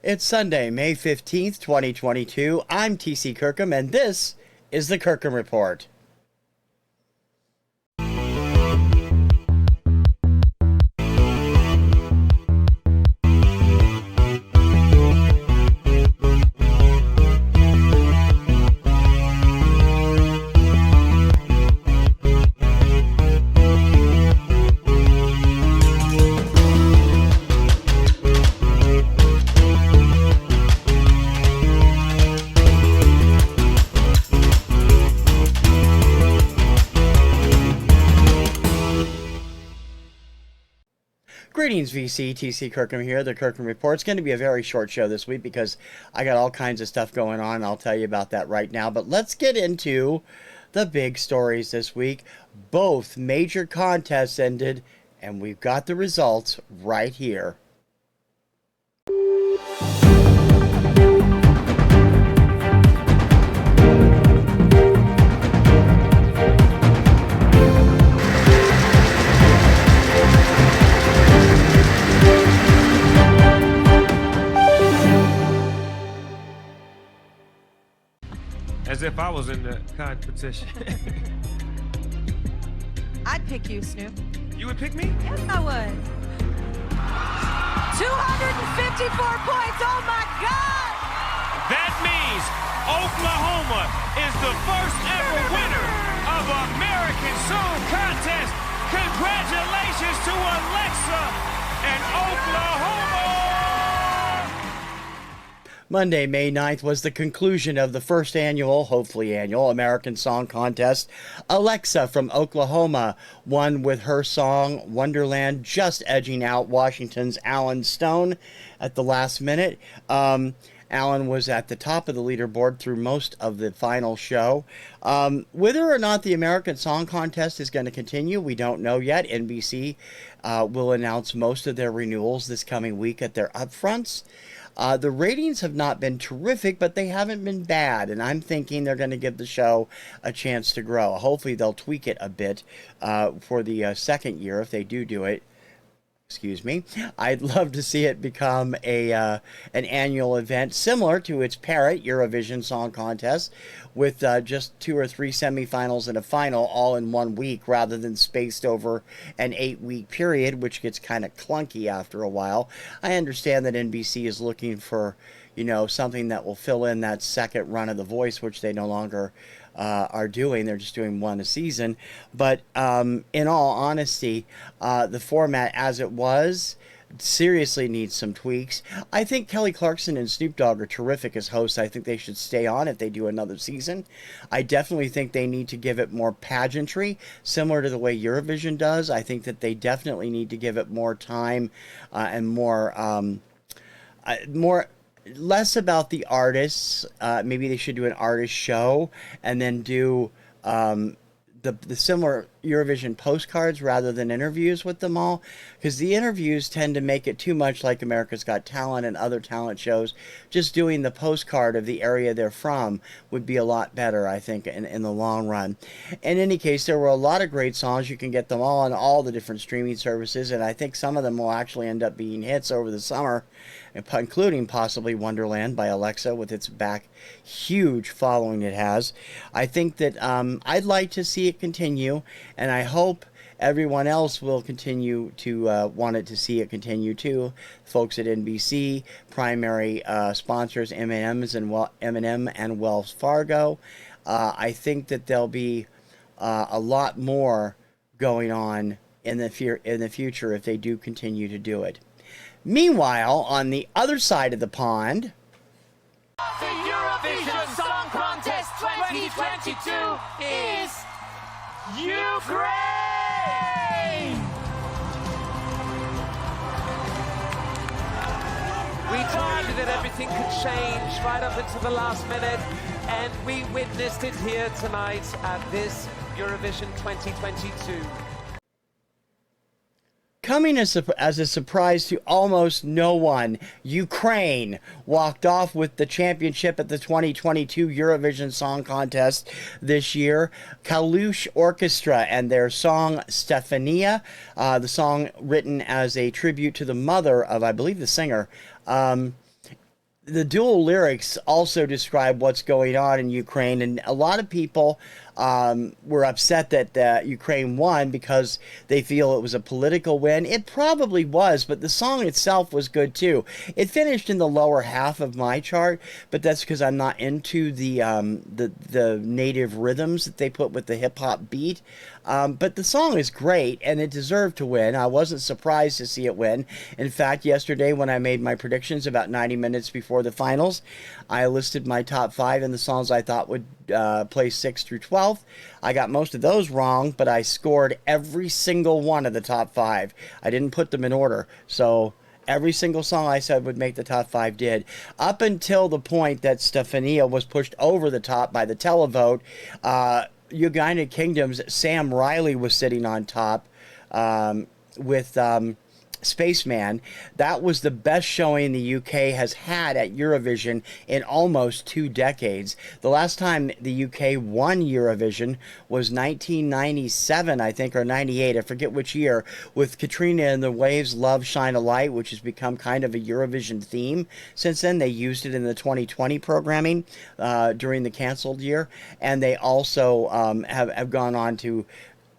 It's Sunday, May 15th, 2022. I'm TC Kirkham, and this is the Kirkham Report. Greetings, VC. TC Kirkham here, the Kirkham Report. It's going to be a very short show this week because I got all kinds of stuff going on. I'll tell you about that right now. But let's get into the big stories this week. Both major contests ended, and we've got the results right here. As if I was in the competition. I'd pick you, Snoop. You would pick me? Yes, I would. 254 points, oh my God! That means Oklahoma is the first ever winner of American Song Contest. Congratulations to Alexa and Oklahoma! Monday, May 9th was the conclusion of the first annual, hopefully annual, American Song Contest. Alexa from Oklahoma won with her song Wonderland, just edging out Washington's Alan Stone at the last minute. Alan was at the top of the leaderboard through most of the final show. Whether or not the American Song Contest is going to continue, we don't know yet. NBC will announce most of their renewals this coming week at their upfronts. The ratings have not been terrific, but they haven't been bad, and I'm thinking they're going to give the show a chance to grow. Hopefully they'll tweak it a bit for the second year if they do it. Excuse me. I'd love to see it become an annual event similar to its parent, Eurovision Song Contest, with just 2 or 3 semifinals and a final all in 1 week rather than spaced over an 8-week period, which gets kind of clunky after a while. I understand that NBC is looking for, something that will fill in that second run of The Voice, which they no longer are doing. They're just doing one a season. But in all honesty, the format as it was seriously needs some tweaks. I think Kelly Clarkson and Snoop Dogg are terrific as hosts. I think they should stay on if they do another season. I definitely think they need to give it more pageantry, similar to the way Eurovision does. I think that they definitely need to give it more time and less about the artists. Maybe they should do an artist show and then do the similar Eurovision postcards rather than interviews with them all, because the interviews tend to make it too much like America's Got Talent and other talent shows. Just doing the postcard of the area they're from would be a lot better, I think, in the long run. In any case, there were a lot of great songs. You can get them all on all the different streaming services, and I think some of them will actually end up being hits over the summer, including possibly Wonderland by Alexa with its huge following it has. I think that I'd like to see it continue, and I hope everyone else will continue to want it to see it continue too. Folks at NBC, primary sponsors M&M and Wells Fargo. I think that there'll be a lot more going on in the future if they do continue to do it. Meanwhile, on the other side of the pond, the Eurovision Song Contest 2022 is Ukraine! We told you that everything could change right up until the last minute, and we witnessed it here tonight at this Eurovision 2022. Coming as a surprise to almost no one, Ukraine walked off with the championship at the 2022 Eurovision Song Contest this year. Kalush Orchestra and their song Stefania, the song written as a tribute to the mother of, I believe, the singer. The dual lyrics also describe what's going on in Ukraine, and a lot of people were upset that Ukraine won because they feel it was a political win. It probably was, but the song itself was good too. It finished in the lower half of my chart, but that's because I'm not into the native rhythms that they put with the hip hop beat. But the song is great, and it deserved to win. I wasn't surprised to see it win. In fact, yesterday when I made my predictions about 90 minutes before the finals, I listed my top 5 and the songs I thought would place 6 through 12. I got most of those wrong, but I scored every single one of the top 5. I didn't put them in order, so every single song I said would make the top 5 did. Up until the point that Stefania was pushed over the top by the televote, United Kingdom's Sam Riley was sitting on top with Spaceman. That was the best showing the UK has had at Eurovision in almost 2 decades. The last time the UK won Eurovision was 1997, I think, or 98, I forget which year, with Katrina and the Waves' Love Shine a Light, which has become kind of a Eurovision theme. Since then, they used it in the 2020 programming during the canceled year, and they also have gone on to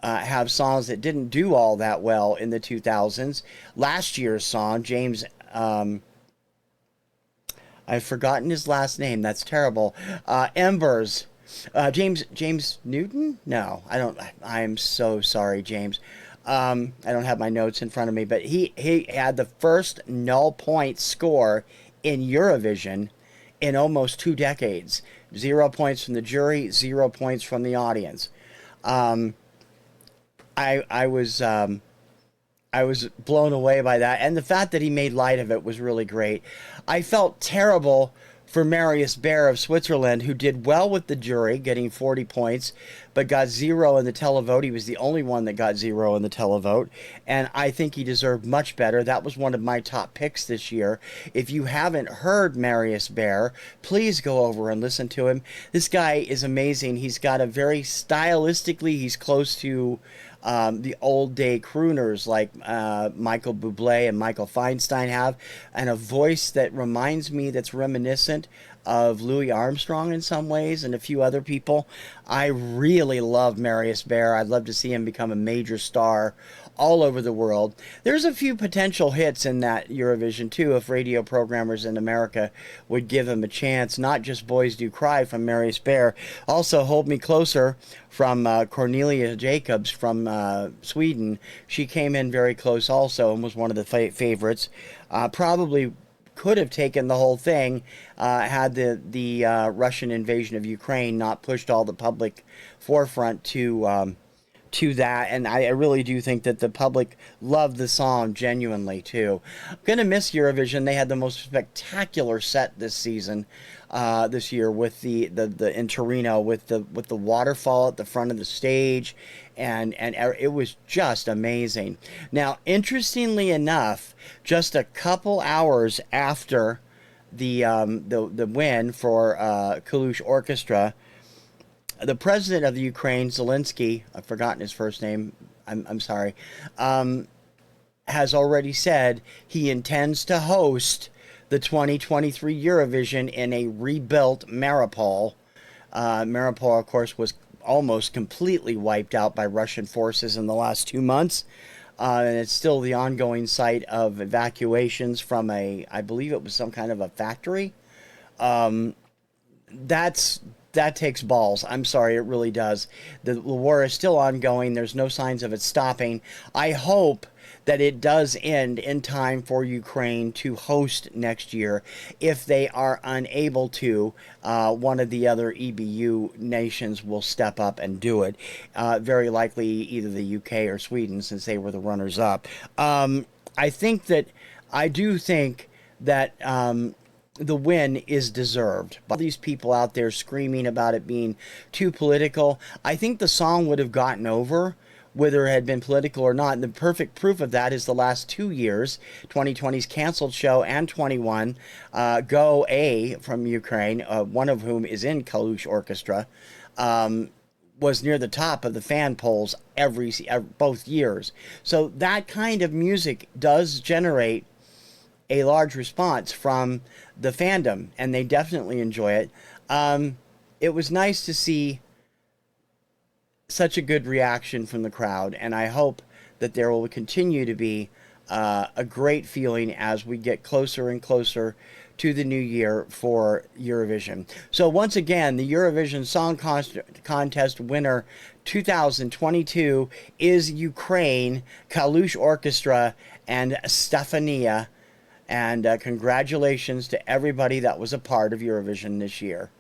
have songs that didn't do all that well in the 2000s. Last year's song, James, I've forgotten his last name. That's terrible. Embers. James Newton? No, I don't. I'm so sorry, James. I don't have my notes in front of me, but he had the first null point score in Eurovision in almost 2 decades. 0 points from the jury, 0 points from the audience. I was blown away by that, and the fact that he made light of it was really great. I felt terrible for Marius Baer of Switzerland, who did well with the jury, getting 40 points, but got 0 in the televote. He was the only one that got 0 in the televote, and I think he deserved much better. That was one of my top picks this year. If you haven't heard Marius Baer, please go over and listen to him. This guy is amazing. He's got a very stylistically, he's close to the old day crooners like Michael Bublé and Michael Feinstein have, and a voice that reminds me, that's reminiscent of Louis Armstrong in some ways and a few other people. I really love Marius Baer. I'd love to see him become a major star all over the world. There's a few potential hits in that Eurovision too, if radio programmers in America would give him a chance. Not just Boys Do Cry from Marius Baer, also Hold Me Closer from Cornelia Jacobs from Sweden. She came in very close also and was one of the favorites. Probably could have taken the whole thing had the Russian invasion of Ukraine not pushed all the public forefront to that, and I really do think that the public loved the song genuinely too. I'm gonna miss Eurovision. They had the most spectacular set this season, this year, with the in Torino with the waterfall at the front of the stage, and it was just amazing. Now, interestingly enough, just a couple hours after the win for Kalush Orchestra, the president of the Ukraine, Zelensky, I've forgotten his first name, I'm sorry, has already said he intends to host the 2023 Eurovision in a rebuilt Mariupol. Mariupol, of course, was almost completely wiped out by Russian forces in the last 2 months. And it's still the ongoing site of evacuations from I believe it was some kind of a factory. That takes balls. I'm sorry, it really does. The war is still ongoing. There's no signs of it stopping. I hope that it does end in time for Ukraine to host next year. If they are unable to, one of the other EBU nations will step up and do it. Very likely either the UK or Sweden, since they were the runners-up. I do think that the win is deserved. All these people out there screaming about it being too political, I think the song would have gotten over whether it had been political or not. And the perfect proof of that is the last 2 years, 2020's canceled show and 21, Go A from Ukraine, one of whom is in Kalush Orchestra, was near the top of the fan polls both years. So that kind of music does generate a large response from the fandom, and they definitely enjoy it. It was nice to see such a good reaction from the crowd, and I hope that there will continue to be a great feeling as we get closer and closer to the new year for Eurovision. So once again, the Eurovision Song Contest winner 2022 is Ukraine, Kalush Orchestra, and Stefania. And congratulations to everybody that was a part of Eurovision this year.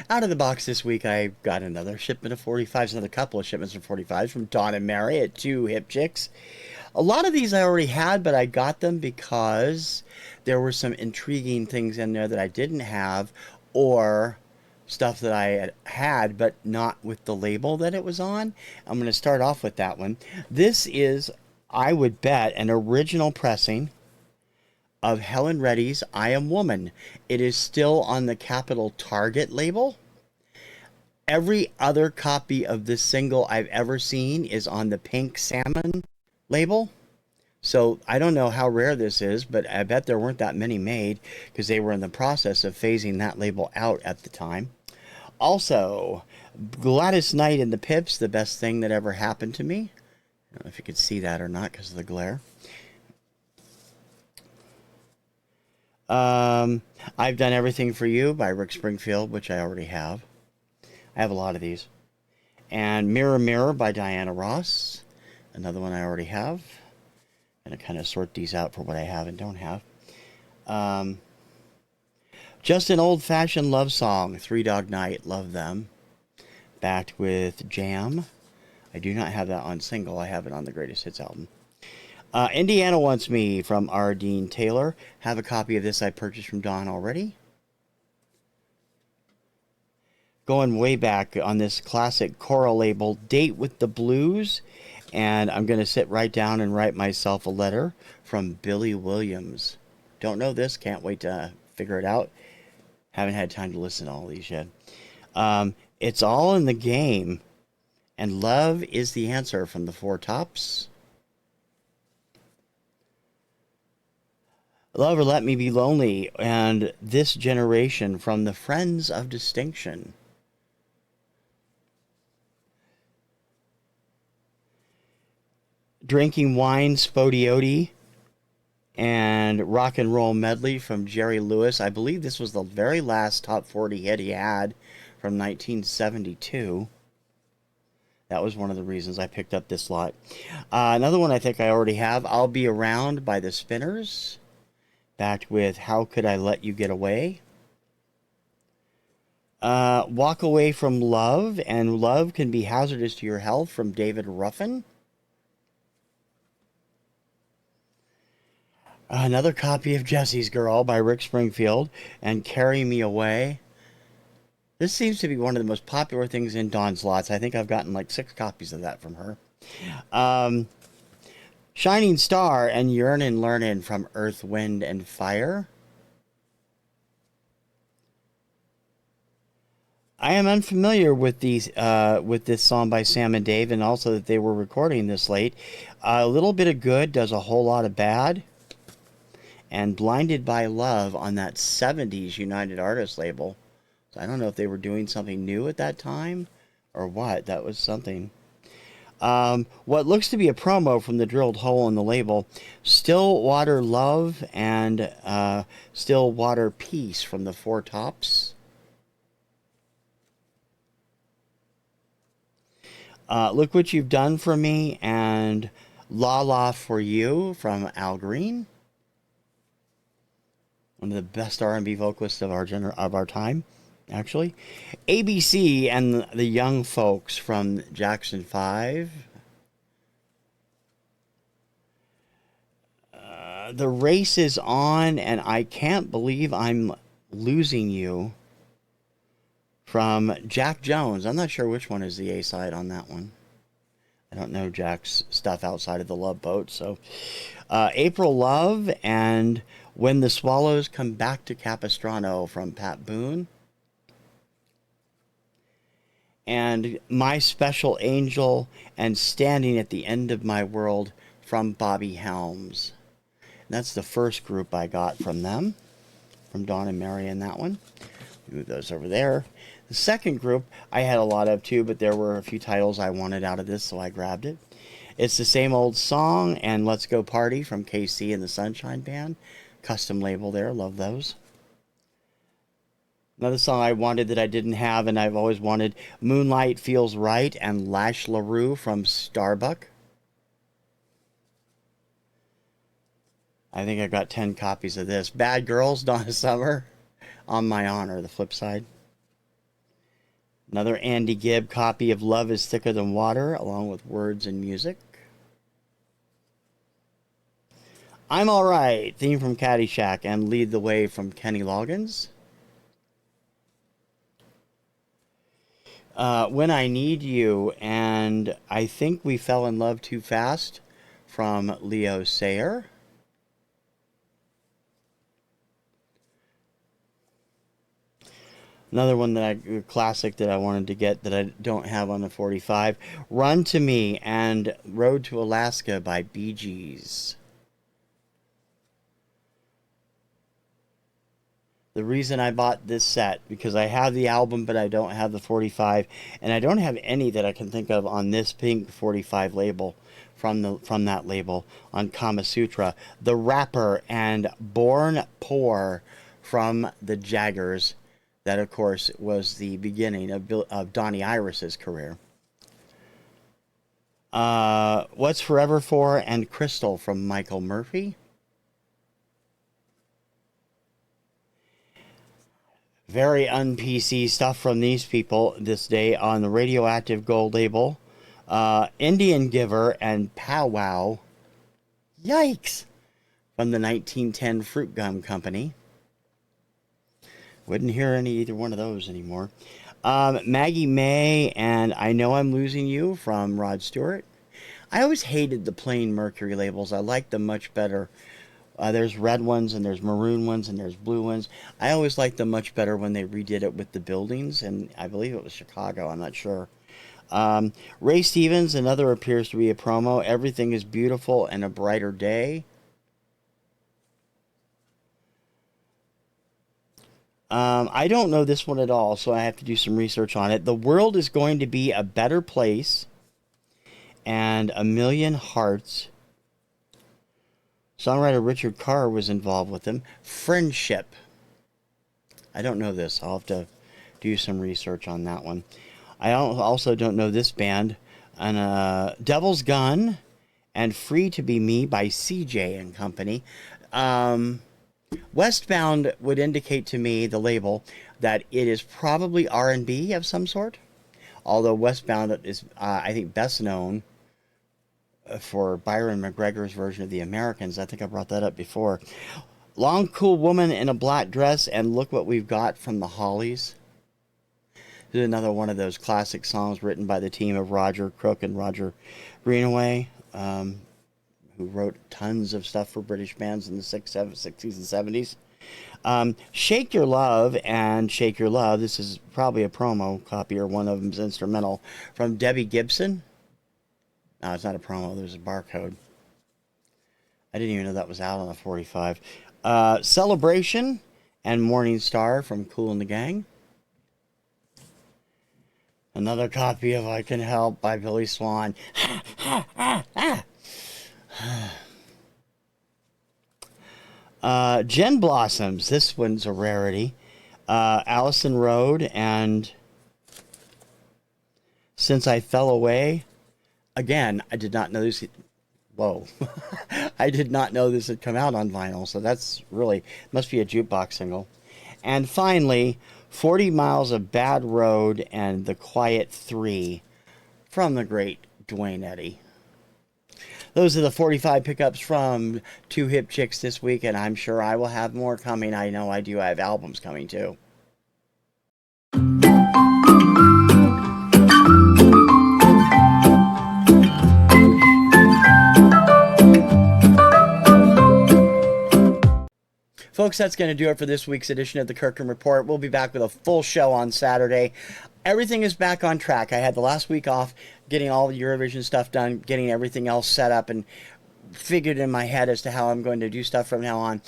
Out of the box this week, I got another shipment of 45s, another couple of shipments of 45s from Dawn and Mary at 2 Hip Chicks. A lot of these I already had, but I got them because there were some intriguing things in there that I didn't have, or stuff that I had, but not with the label that it was on. I'm going to start off with that one. This is, I would bet, an original pressing of Helen Reddy's I Am Woman. It is still on the Capital Target label. Every other copy of this single I've ever seen is on the Pink Salmon label. So I don't know how rare this is, but I bet there weren't that many made because they were in the process of phasing that label out at the time. Also, Gladys Knight and the Pips, The Best Thing That Ever Happened to Me. I don't know if you could see that or not because of the glare. I've Done Everything for You by Rick Springfield, which I already have. I have a lot of these. And Mirror Mirror by Diana Ross, another one I already have. I'm going to kind of sort these out for what I have and don't have. Just an Old-Fashioned Love Song, Three Dog Night, love them. Backed with Jam. I do not have that on single. I have it on the Greatest Hits album. Indiana Wants Me from R. Dean Taylor. Have a copy of this I purchased from Dawn already. Going way back on this classic choral label, Date with the Blues. And I'm going to sit right down and write myself a letter from Billy Williams. Don't know this. Can't wait to figure it out. Haven't had time to listen to all these yet. It's All in the Game. And Love is the Answer from the Four Tops. Love or Let Me Be Lonely and This Generation from the Friends of Distinction. Drinking Wine, Spodioti, and Rock and Roll Medley from Jerry Lewis. I believe this was the very last top 40 hit he had from 1972. That was one of the reasons I picked up this lot. Another one I think I already have, I'll Be Around by the Spinners. Backed with How Could I Let You Get Away. Walk Away from Love and Love Can Be Hazardous to Your Health from David Ruffin. Another copy of Jesse's Girl by Rick Springfield and Carry Me Away. This seems to be one of the most popular things in Dawn's lots. I think I've gotten like 6 copies of that from her. Shining Star and Yearnin' Learnin' from Earth, Wind, and Fire. I am unfamiliar with these with this song by Sam and Dave, and also that they were recording this late. A Little Bit of Good does a whole lot of bad. And Blinded by Love on that 70s United Artists label. So I don't know if they were doing something new at that time or what. That was something. What looks to be a promo from the drilled hole in the label. Stillwater Love and Stillwater Peace from the Four Tops. Look What You've Done for Me and La La for You from Al Green. One of the best R&B vocalists of our time, actually. ABC and the Young Folks from Jackson 5. The Race is On, and I Can't Believe I'm Losing You from Jack Jones. I'm not sure which one is the A-side on that one. I don't know Jack's stuff outside of the Love Boat. So, April Love and When the Swallows Come Back to Capistrano from Pat Boone. And My Special Angel and Standing at the End of My World from Bobby Helms. And that's the first group I got from them, from Dawn and Mary in that one. Move those over there. The second group I had a lot of too, but there were a few titles I wanted out of this, so I grabbed it. It's The Same Old Song and Let's Go Party from KC and the Sunshine Band. Custom label there, love those. Another song I wanted that I didn't have and I've always wanted, Moonlight Feels Right and Lash LaRue from Starbuck. I think I got 10 copies of this. Bad Girls, Donna Summer, On My Honor, the flip side. Another Andy Gibb copy of Love is Thicker Than Water, along with words and music. I'm Alright, theme from Caddyshack, and Lead the Way from Kenny Loggins. When I Need You, and I Think We Fell in Love Too Fast from Leo Sayer. Another one that a classic that I wanted to get that I don't have on the 45. Run to Me and Road to Alaska by Bee Gees. The reason I bought this set, because I have the album, but I don't have the 45, and I don't have any that I can think of on this pink 45 label from that label on Kama Sutra. The Rapper and Born Poor from the Jaggers. That, of course, was the beginning of Donnie Iris's career. What's Forever For and Crystal from Michael Murphy. Very un-PC stuff from these people this day on the Radioactive Gold label. Indian Giver and Pow Wow. Yikes! From the 1910 Fruit Gum Company. Wouldn't hear either one of those anymore. Maggie May and I Know I'm Losing You from Rod Stewart. I always hated the plain Mercury labels. I liked them much better. There's red ones and there's maroon ones and there's blue ones. I always liked them much better when they redid it with the buildings, and I believe it was Chicago, I'm not sure. Ray Stevens, another appears to be a promo. Everything is Beautiful and a Brighter Day. I don't know this one at all, so I have to do some research on it. The World is Going to Be a Better Place and A Million Hearts. Songwriter Richard Carr was involved with them. Friendship. I don't know this. I'll have to do some research on that one. I also don't know this band. And Devil's Gun and Free to Be Me by CJ and Company. Westbound would indicate to me, the label, that it is probably R&B of some sort. Although Westbound is, I think, best known for Byron McGregor's version of The Americans. I think I brought that up before. Long Cool Woman in a Black Dress and Look What We've Got from the Hollies. This is another one of those classic songs written by the team of Roger Crook and Roger Greenaway, who wrote tons of stuff for British bands in the 60s and 70s. Shake Your Love and Shake Your Love. This is probably a promo copy, or one of them's instrumental, from Debbie Gibson. No, it's not a promo. There's a barcode. I didn't even know that was out on the 45. Celebration and Morning Star from Kool and the Gang. Another copy of I Can Help by Billy Swan. Jen Blossoms. This one's a rarity. Allison Road and Since I Fell Away. Again, I did not know Whoa. I did not know this had come out on vinyl, so that's really, must be a jukebox single. And finally, 40 Miles of Bad Road and The Quiet 3 from the great Dwayne Eddy. Those are the 45 pickups from Two Hip Chicks this week, and I'm sure I will have more coming. I know I do. I have albums coming too. Folks, that's going to do it for this week's edition of the Kirkham Report. We'll be back with a full show on Saturday. Everything is back on track. I had the last week off getting all the Eurovision stuff done, getting everything else set up and figured in my head as to how I'm going to do stuff from now on.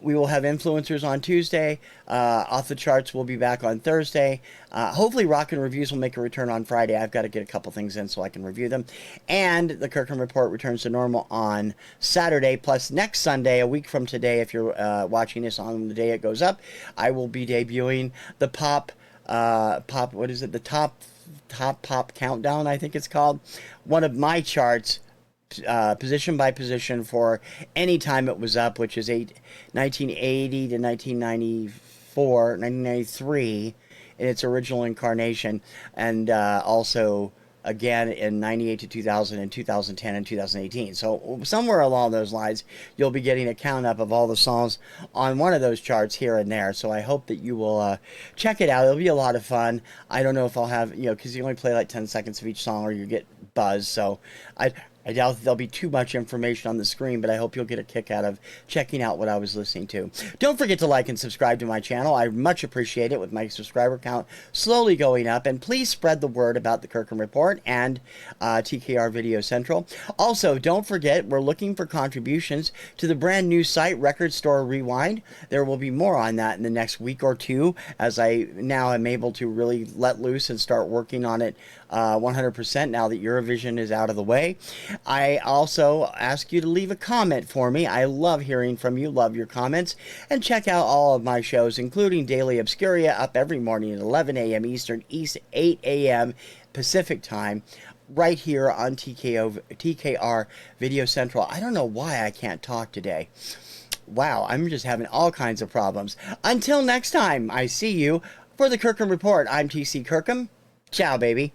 We will have influencers on Tuesday. Off the Charts will be back on Thursday. Hopefully Rockin' Reviews will make a return on Friday. I've got to get a couple things in so I can review them. And the Kirkham Report returns to normal on Saturday. Plus next Sunday, a week from today, if you're watching this on the day it goes up, I will be debuting the what is it? The top pop countdown, I think it's called. One of my charts, position by position for any time it was up, which is 1980 to 1993 in its original incarnation, and also again in 98 to 2000 and 2010 and 2018. So somewhere along those lines, you'll be getting a count up of all the songs on one of those charts here and there. So I hope that you will check it out. It'll be a lot of fun. I don't know if I'll have, because you only play like 10 seconds of each song or you get buzzed. So I doubt that there'll be too much information on the screen, but I hope you'll get a kick out of checking out what I was listening to. Don't forget to like and subscribe to my channel. I much appreciate it with my subscriber count slowly going up. And please spread the word about the Kirkham Report and TKR Video Central. Also, don't forget, we're looking for contributions to the brand new site, Record Store Rewind. There will be more on that in the next week or two, as I now am able to really let loose and start working on it 100% now that Eurovision is out of the way. I also ask you to leave a comment for me. I love hearing from you, love your comments, and check out all of my shows, including Daily Obscuria, up every morning at 11 a.m. Eastern, 8 a.m. Pacific time, right here on TKR Video Central. I don't know why I can't talk today. Wow, I'm just having all kinds of problems. Until next time, I see you for the Kirkham Report. I'm TC Kirkham. Ciao, baby.